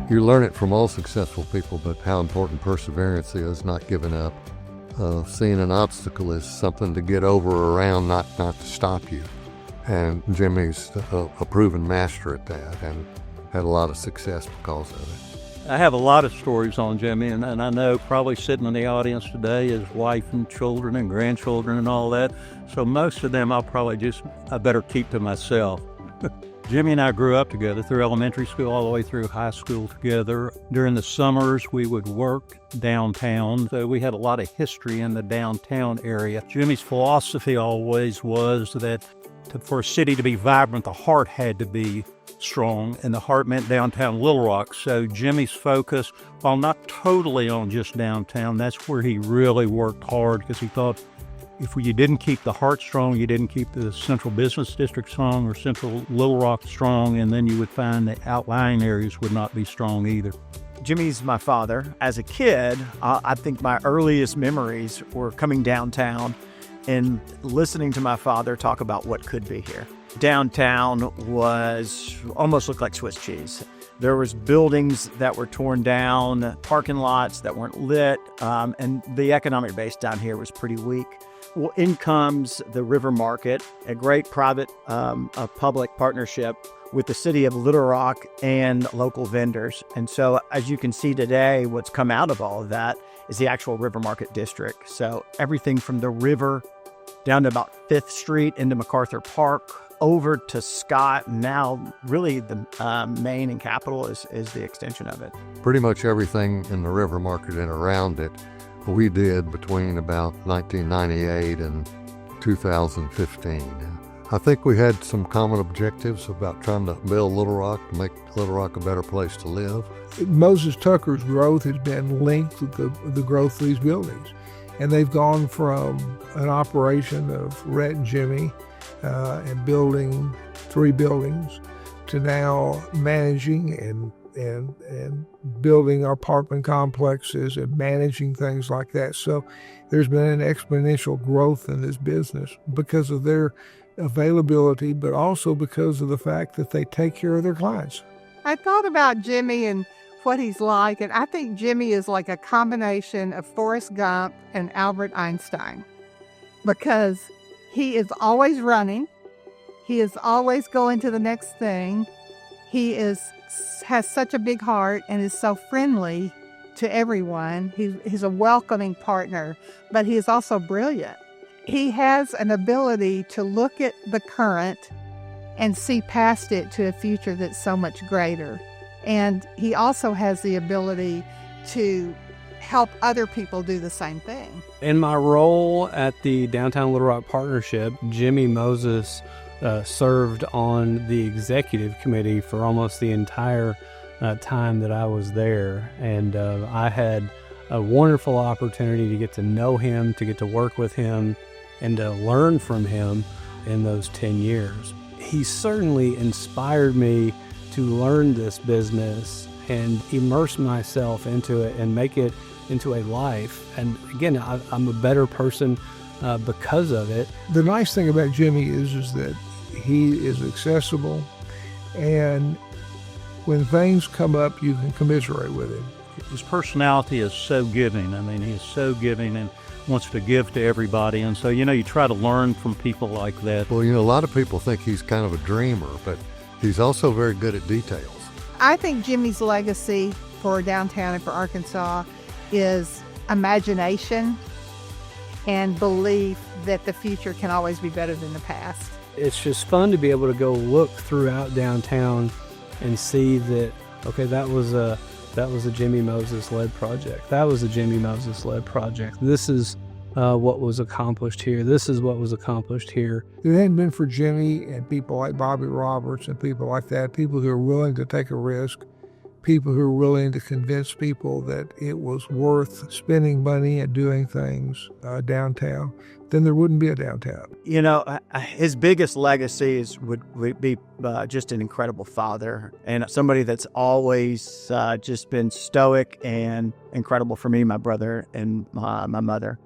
You learn it from all successful people, but how important perseverance is, not giving up. Seeing an obstacle is something to get over or around, not to stop you. And Jimmy's a proven master at that and had a lot of success because of it. I have a lot of stories on Jimmy, and I know probably sitting in the audience today is wife and children and grandchildren and all that. So most of them I better keep to myself. Jimmy and I grew up together through elementary school all the way through high school together. During the summers, we would work downtown, so we had a lot of history in the downtown area. Jimmy's philosophy always was that for a city to be vibrant, the heart had to be strong, and the heart meant downtown Little Rock. So Jimmy's focus, while not totally on just downtown, that's where he really worked hard, because he thought if you didn't keep the heart strong, you didn't keep the central business district strong or central Little Rock strong, and then you would find that outlying areas would not be strong either. Jimmy's my father. As a kid, I think my earliest memories were coming downtown and listening to my father talk about what could be here. Downtown almost looked like Swiss cheese. There was buildings that were torn down, parking lots that weren't lit, and the economic base down here was pretty weak. Well, in comes the River Market, a great private public partnership with the city of Little Rock and local vendors. And so as you can see today, what's come out of all of that is the actual River Market district. So everything from the river down to about 5th Street into MacArthur Park, over to Scott. Now really the main and capital is the extension of it. Pretty much everything in the River Market and around it we did between about 1998 and 2015. I think we had some common objectives about trying to build Little Rock, make Little Rock a better place to live. Moses Tucker's growth has been linked with the growth of these buildings. And they've gone from an operation of Rhett and Jimmy and building 3 buildings to now managing and building apartment complexes and managing things like that. So there's been an exponential growth in this business because of their availability, but also because of the fact that they take care of their clients. I thought about Jimmy and what he's like, and I think Jimmy is like a combination of Forrest Gump and Albert Einstein, because he is always running, he is always going to the next thing, he has such a big heart and is so friendly to everyone. He's a welcoming partner, but he is also brilliant. He has an ability to look at the current and see past it to a future that's so much greater. And he also has the ability to help other people do the same thing. In my role at the Downtown Little Rock Partnership, Jimmy Moses served on the executive committee for almost the entire time that I was there. And I had a wonderful opportunity to get to know him, to get to work with him, and to learn from him in those 10 years. He certainly inspired me to learn this business and immerse myself into it and make it into a life. And again, I'm a better person because of it. The nice thing about Jimmy is that he is accessible, and when things come up, you can commiserate with him. His personality is so giving. I mean, he's so giving and wants to give to everybody. And so, you try to learn from people like that. Well, a lot of people think he's kind of a dreamer, but he's also very good at details. I think Jimmy's legacy for downtown and for Arkansas is imagination and belief that the future can always be better than the past. It's just fun to be able to go look throughout downtown and see that, okay, that was a Jimmy Moses-led project. That was a Jimmy Moses-led project. This is what was accomplished here. This is what was accomplished here. If it hadn't been for Jimmy and people like Bobby Roberts and people like that, people who are willing to take a risk, people who are willing to convince people that it was worth spending money and doing things downtown, then there wouldn't be a downtown. His biggest legacy would be just an incredible father and somebody that's always just been stoic and incredible for me, my brother, and my mother.